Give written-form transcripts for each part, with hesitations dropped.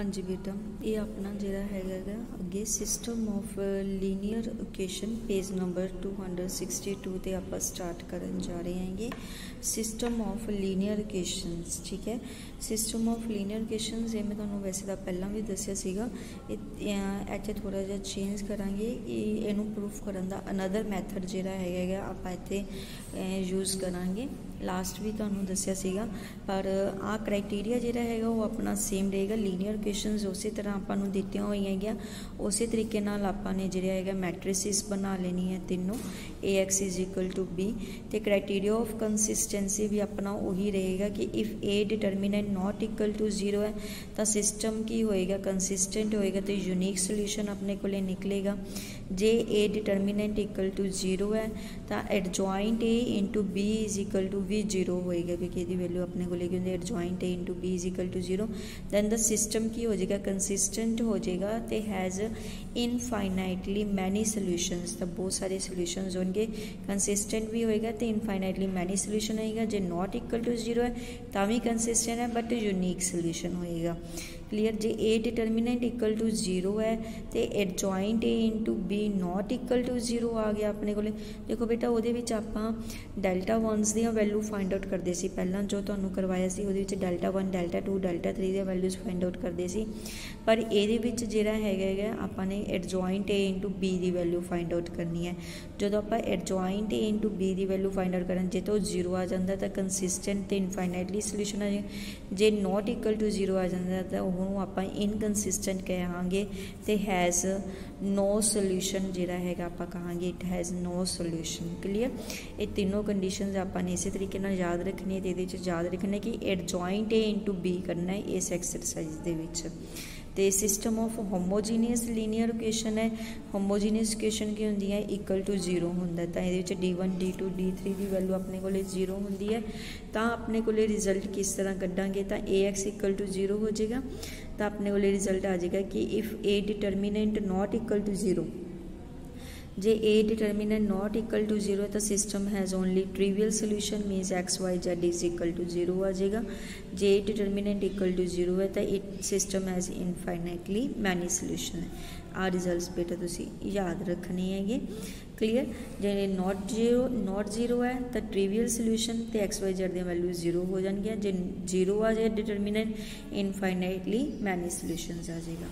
हाँ जी बेटा, ये अपना जिहड़ा हैगा अगे system of linear equation page number 262 ते आपां स्टार्ट करन जा रहे हैं। सिस्टम ऑफ लीनियर इक्वेशनस, ठीक है। सिस्टम ऑफ लीनियर इक्वेशनस ये मैं तुहानूं वैसे तो पहला भी दस्सिया सीगा, इत्थे थोड़ा जिहा चेंज करांगे। इहनूं प्रूफ करन दा अनदर मैथड जिहड़ा हैगा आपां इत्थे यूज़ करांगे। लास्ट भी तुहानूं दस्सिया सीगा, पर आ क्राइटेरिया जिहड़ा हैगा वो अपना सेम रहेगा। लीनियर इक्वेशनस उस तरह आपां नूं दित्तियां होईयां हैगियां, उस तरीके नाल आपां ने जिहड़ा हैगा मैट्रिसिस बना लेनी है तीनों, AX is equal to B। तो क्राइटेरिया ऑफ कंसिस्टेंसी भी अपना उही रहेगा कि if A determinant not equal to 0 है तो सिस्टम की होएगा, कंसिस्टेंट होएगा, तो यूनीक सोल्यूशन अपने को निकलेगा। जे A डिटरमिनेंट इक्वल टू 0 है तो adjoint A into B is equal to भी 0 होएगा, क्योंकि ये वैल्यू अपने को लेके adjoint A into B is equal to 0। Then the system की हो जाएगा, कंसिस्टेंट हो जाएगा, तो हैज़ इनफाइनाइटली मैनी सोल्यूशंस, तो बहुत सारे सोल्यूशंस होंगे। कंसिस्टेंट भी होएगा तो इनफाइनाइटली मैनी सोल्यूशन होएगा। जो नॉट इक्वल टू 0 है तो भी कंसिस्टेंट है बट यूनीक सोल्यूशन होएगा। क्लीयर। जे A डिटरमिनेंट इक्वल टू 0 है तो adjoint A into B not equal to 0 आ गया अपने को। देखो बेटा उहदे विच आपां डेल्टा वनस दी वैल्यू फाइंड आउट करते सी, पहला जो तुहानूं करवाया सी उहदे विच डेल्टा 1 डेल्टा 2 डेल्टा 3 दी वैल्यूज़ फाइंड आउट करते सी, पर इहदे विच जिहड़ा हैगा आपां ने एडजॉइंट A इंटू B दी वैल्यू फाइंड आउट करनी है। जो आपां एडजॉइंट A इंटू B दी वैल्यू फाइंड आउट करन जे तो 0 आ जाता तो कंसिस्टेंट तो इनफाइनाइटली सोल्यूशन आ जाए। जे नॉट इक्वल टू 0 आ जाता तो ਆਪਾਂ इनकंसिस्टेंट कहांगे, तो हैज़ नो सोल्यूशन जिहड़ा हैगा आपां कहांगे it has no solution. Clear. ये तीनों कंडीशनस आपां ने इस तरीके नाल याद रखनी है। तो ये याद रखना कि एडजॉइंट A इंटू B करना है इस एक्सरसाइज दे विच। तो system of homogeneous linear equation है। होमोजीनियस इक्वेशन की होंदी है इक्वल टू 0 होंदा, तो ये D1 D2 D3 की वैल्यू अपने को 0 होंदी है। तो अपने को रिजल्ट किस तरह कड्डांगे, तो AX इक्वल टू 0 हो जाएगा। तो अपने को रिजल्ट आ जाएगा कि if A determinant not equal to 0, जे A determinant not equal to 0 तो system has only trivial solution means XYZ is equal to 0 आ जाएगा। जे A डिटरमिनेंट इक्वल टू 0 है तो it system has infinitely many solution है। आ results बेटा तुसी याद रखने हैं। क्लीयर। जे नॉट जीरो है तो ट्रिवियल सोल्यूशन तो XYZ दी वैल्यू 0 हो जाएगी। जे 0 आ जाए डिटरमिनेंट इनफाइनाइटली मैनी सोल्यूशंस आ जाएगा।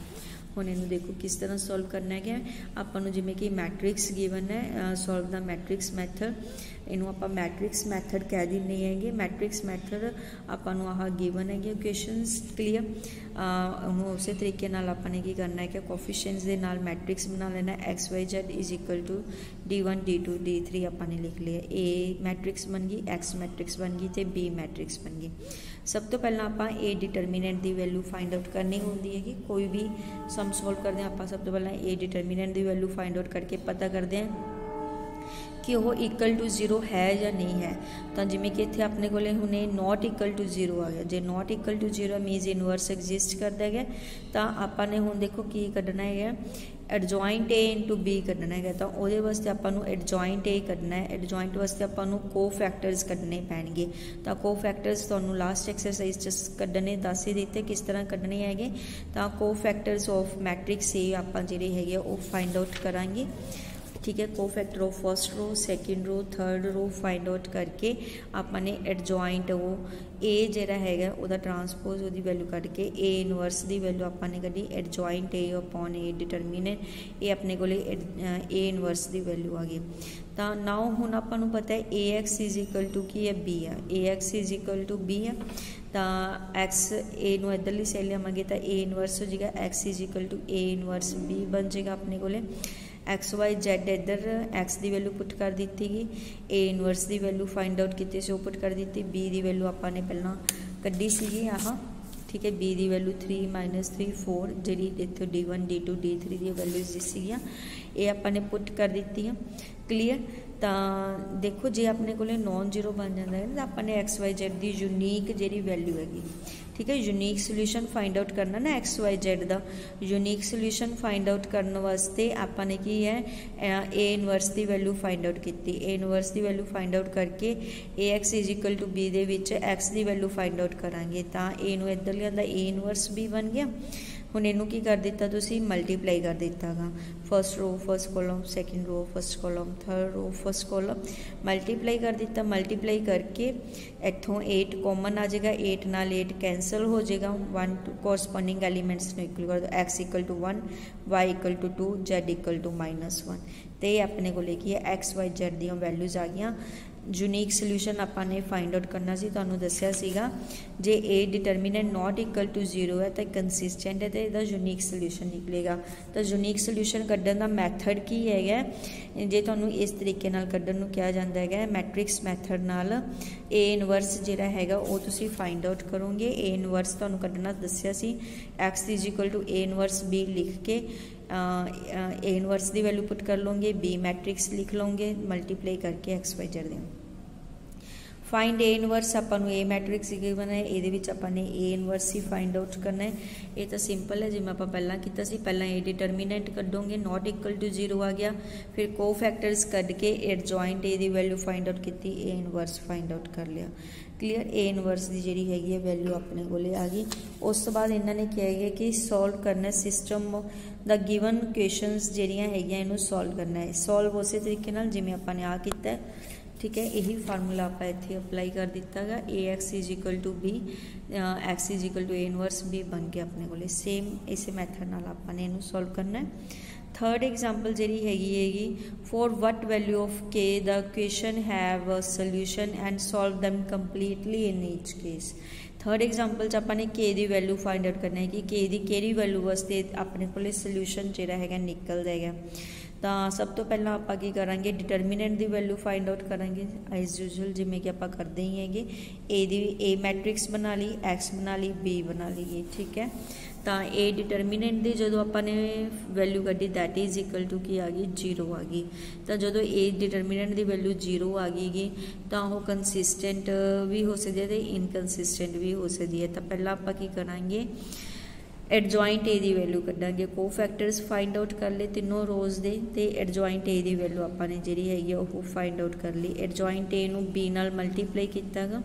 हुण इनू देखो किस तरह सॉल्व करना है। आपां नूं जिवें कि मैट्रिक्स गिवन है, सॉल्व द मैट्रिक्स मैथड, इनू आपां मैट्रिक्स मैथड कह दिंदे हैगे। मैट्रिक्स मैथड आपां नूं आह गिवन है इक्वेशनस। क्लीयर। उन्होंने उस तरीके नाल आपां ने की करना है कि कोफिशिएंट्स दे नाल मैट्रिक्स बना लेना। XYZ is equal to D1 D2 D3 आपां ने लिख लिया। A मैट्रिक्स बन गई, X मैट्रिक्स बन गई तो B मैट्रिक्स बन गई। सब तो पहला आपां A डिटरमिनेंट की वैल्यू फाइंड आउट करनी होंदी है। कोई भी सम सॉल्व करते हैं आपां सब तो पहला A डिटरमिनेंट की वैल्यू फाइंड आउट करके पता करते हैं कि वो इक्वल टू 0 है या नहीं है। तो जिमें कि इतने अपने को हुणे नॉट इक्वल टू 0 आ गया। जो not equal to 0 means inverse exist करता है, तो आपां ने हुण देखो की कढ़ना है, एडजॉइंट A इंटू B कढ़ना है। तो वो वास्ते आपां नूं एडजॉइंट A कढ़ना है। एडजॉइंट वास्ते आपां नूं को फैक्टर्स कढ़ने पैणगे। तो को फैक्टर्स तुहानूं लास्ट एक्सरसाइज च कढ़ने दस ही दिते किस तरह कढ़ने हैगे। तो को फैक्टर्स ऑफ मैट्रिक्स A आपां जिहड़े हैगे वो फाइंड आउट करांगे। ठीक है। को factor of first row, second row, third row find out करके आपने एडजॉइंट वो A जिहड़ा हैगा उहदा ट्रांसपोज उहदी वैल्यू कढ़ के A इनवर्स की वैल्यू आपने कढ़ी adjoint A upon A determinant, ये अपने को A इनवर्स की वैल्यू आ गई। तो नाउ हुण आपां नूं पता है AX इज इक्वल टू की है B है। AX is equal to B है तो X A नूं इधरली साइड लियावांगे तो A इनवर्स हो जाएगा। X is equal to A inverse B बन जाएगा अपने को। XYZ इधर X की वैल्यू पुट कर दी गई, A इनवर्स की वैल्यू फाइंड आउट की से पुट कर दी। B की वैल्यू आपां ने पहला कड्ढी सी आह। ठीक है। B की value 3 - 3 4 ji इतों D1 D2 D3 the values दिसियां ये आपां ने पुट कर दी। क्लीयर। तो देखो जे अपने को नॉन जीरो बन जाता है तो आपने XYZ की यूनीक जी वैल्यू हैगी। ठीक है। यूनीक सोल्यूशन फाइंड आउट करना ना XYZ का यूनीक सोल्यूशन फाइंड आउट करने वास्ते आपने की है A इनवर्स की वैल्यू फाइंड आउट की। A इनवर्स की वैल्यू फाइंड आउट करके AX is equal to B दे विच X की वैल्यू फाइंड आउट करांगे। तो A नूं इधर लिया A इनवर्स B बन गया। हुण इनू की कर दिता तुसी मल्टीप्लाई कर दिता गा first row first column second row first column third row first column multiply कर दिता मल्टीप्लाई करके इत्थों 8 कॉमन आ जाएगा 8 नाल 8 कैंसल हो जाएगा 1 कोरस्पोंडिंग एलीमेंट्स नूं इक्वल कर दो x equal to 1 y equal to 2 z equal to -1 तो ये अपने को की है x y z दी वैल्यूज़ आ गई। यूनीक सोल्यूशन आपने फाइंड आउट करना सी तुहानू दस्सिया सीगा जे A determinant not equal to 0 है तो कंसिस्टेंट है तो यदा यूनीक सोल्यूशन निकलेगा। तो यूनीक सोल्यूशन कड्ढण दा मैथड की है जे तुहानू इस तरीके नाल कड्ढण नू कहा जाता है मैट्रिक्स मैथड नाल ए इनवर्स जिहड़ा हैगा वो तुसी फाइंड आउट करोगे। ए इनवर्स तुहानू कड्ढना दस्सिया सी X is equal to A inverse B लिख के ए इनवर्स की वैल्यू पुट कर लोगे बी मैट्रिक्स लिख लोगे मल्टीप्लाई करके एक्स वाई जेड दें। फाइंड ए इनवर्स आपां ए मैट्रिक्स गिवन है ये आपने ए इनवर्स ही फाइंड आउट करना है। ये तो सिंपल है जिवें आपां पहलां कीता सी पहलां ए डिटरमिनेंट कड्डोगे नॉट इक्वल टू 0 आ गया फिर को फैक्टर्स कढ़ के एडजॉइंट ए की वैल्यू फाइंड आउट की ए इनवर्स फाइंड आउट कर लिया। क्लीयर ए इनवर्स की जी हैगी है वैल्यू अपने को आ गई। उस तो बाद इन्होंने क्या है कि सॉल्व करना सिस्टम द गिवन क्वेश्चनस जिहड़ियां हैगियां इनू सॉल्व करना है। सॉल्व उस तरीके नाल जिवें आपां ने आ कीता है ठीक है यही फार्मूला आप इत्थे अप्लाई कर दिता गा A X is equal to B X is equal to A inverse B बन गया अपने को सेम इस मैथड नाल आपने इनू सॉल्व करना है। थर्ड एग्जाम्पल जी हैगी फॉर वट वैल्यू ऑफ के the question have a solution and solve them completely in each case. Third example आपने के दी वैल्यू फाइंड आउट करना है कि के दी केड़ी वैल्यू वास्ते अपने को सोल्यूशन जिहड़ा हैगा निकलदा हैगा। तो सब तो पहला आप करांगे डिटरमिनेंट की वैल्यू फाइंड आउट करांगे एज यूजुअल जिमें कि आप करते ही है ए मैट्रिक्स बना ली एक्स बना ली बी बना ली ठीक है। तो ए डिटरमिनेंट की जो आपने वैल्यू कढ़ी दैट इज इक्वल टू की आ गई 0 आ गई। तो जो ए डिटरमिनेंट की वैल्यू 0 आ गई तो वह कंसिस्टेंट भी हो सकती है तो इनकनसिस्टेंट भी हो सकती है। तो पहला आप करांगे एडजॉइंट ए की वैल्यू कढ़ांगे को फैक्टर्स फाइंड आउट कर ले तीनों रोज दे ते एडजॉइंट ए की वैल्यू आपने जी हैगी वो फाइंड आउट कर ली। एडजॉइंट ए नू बी नाल मल्टीप्लाई किया गा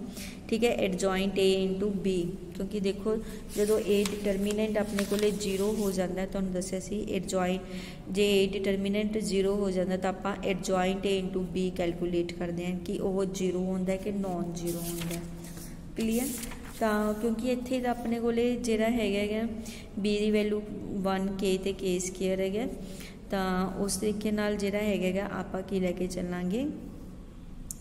ठीक है एडजॉइंट ए इंटू बी क्योंकि देखो जो ए डिटरमिनेंट अपने को 0 हो जाता है तुहानू दस्सिया सी एडजॉइंट जे ए डिटरमिनेंट 0 हो जाता तो आप adjoint A into B calculate करते हैं कि वह 0 होता है कि नॉन 0 होता है। क्लीयर तो क्योंकि इत्थे तो अपने को जिहड़ा हैगा बी की वैल्यू 1 के ते के स्केयर है तो उस तरीके नाल जिहड़ा हैगा आप की लैके चलांगे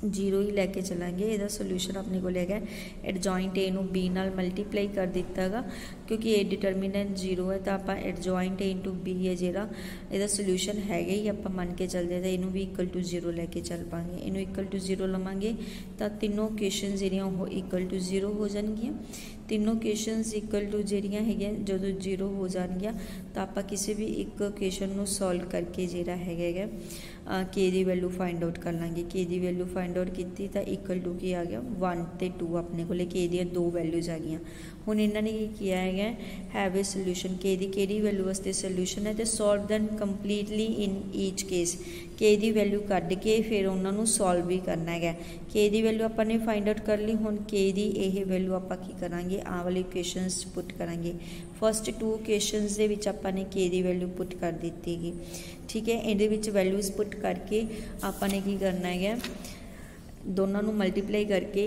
0 ही लैके चलांगे। यदा सोल्यूशन अपने को है एडजॉइंट ए नू बी नाल मल्टीप्लाई कर दिता गा क्योंकि ए डिटरमिनेंट 0 है तो आप एडजॉइंट ए इंटू बी है जिहड़ा यदा सोल्यूशन है ही आप मन के चलते तो इनू भी इक्वल टू 0 लैके चल पाएंगे। इनू इक्वल टू 0 लवांगे तो तीनों क्वेश्चन जिहड़ियां वो इक्वल टू 0 हो जाएगियां। तीनों क्वेश्चनस इक्वल टू जिहड़ियां हैगियां जो 0 हो जाएगियां तो आप किसी भी एक क्वेश्चन नू सॉल्व करके जिहड़ा हैगा के दी वैल्यू फाइंड आउट कर लाँगे। के दी वैल्यू फाइंड आउट की तो इक्वल टू की आ गया 1 ते 2 अपने को के दी 2 वैल्यूज आ गई। हुण इन्होंने किया है हैव ए सोल्यूशन के दी केड़ी वैल्यू वास्ते सोल्यूशन है तो solve then completely in each case के दी वैल्यू कढ़ के फिर उन्होंने सॉल्व भी करना है। के दी वैल्यू आपने फाइंड आउट कर ली हुण के दी यह वैल्यू आप करांगे आ वाले क्वेश्चनस पुट करांगे। फर्स्ट 2 क्वेश्चनस दे विच आपने के दी वैल्यू पुट कर दी गई ठीक है। इहदे विच वैल्यूज पुट करके आपने की करना है दोनों मल्टीप्लाई करके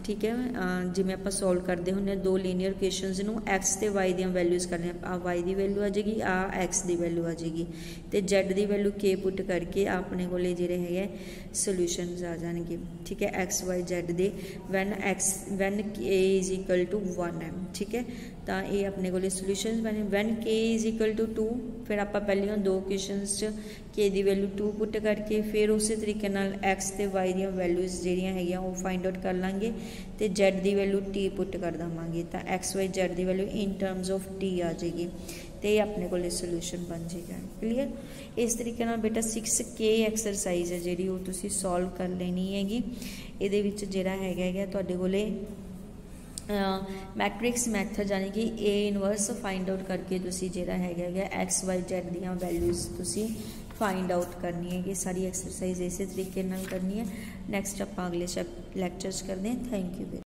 ठीक है जिमें आप सॉल्व करते होंगे 2 लीनियर क्वेश्चनस नू एक्स ते वाई दी वैल्यूज करने आ वाई की वैल्यू आ जाएगी आ एक्स की वैल्यू आ जाएगी तो जैड की वैल्यू के पुट करके अपने को जिहड़े है सोल्यूशनस आ जाएंगे ठीक है एक्स वाई जैड दे वैन के इज इक्वल टू 1 है ठीक है। तो ये अपने को सोल्यूशनस बने वैन के इज इक्वल टू 2 फिर आप पहले 2 क्वेश्चनस के दी वैल्यू 2 पुट करके फिर उस तरीके नाल एक्स ते वाई दी वैल्यूज जिहड़ियां हैगियां वो फाइंड आउट कर लांगे तो जैड की वैल्यू टी पुट कर देवांगे तो एक्स वाई जैड की value in terms of T आ जाएगी तो ये अपने को सोल्यूशन बन जाएगा। क्लीयर इस तरीके नाल बेटा 6K एक्सरसाइज है जिहड़ी वो तुसीं सॉल्व कर लेनी हैगी। इहदे विच जिहड़ा हैगा तुहाडे कोले मैट्रिक्स मैथड यानी कि ए इनवर्स फाइंड आउट करके तुसी जिहड़ा हैगा एक्स वाई जैड दी वैल्यूज तुसी फाइंड आउट करनी है। ये सारी एक्सरसाइज इस तरीके नाल करनी है। नैक्सट आप अगले लैक्चर्स करते हैं। Thank you.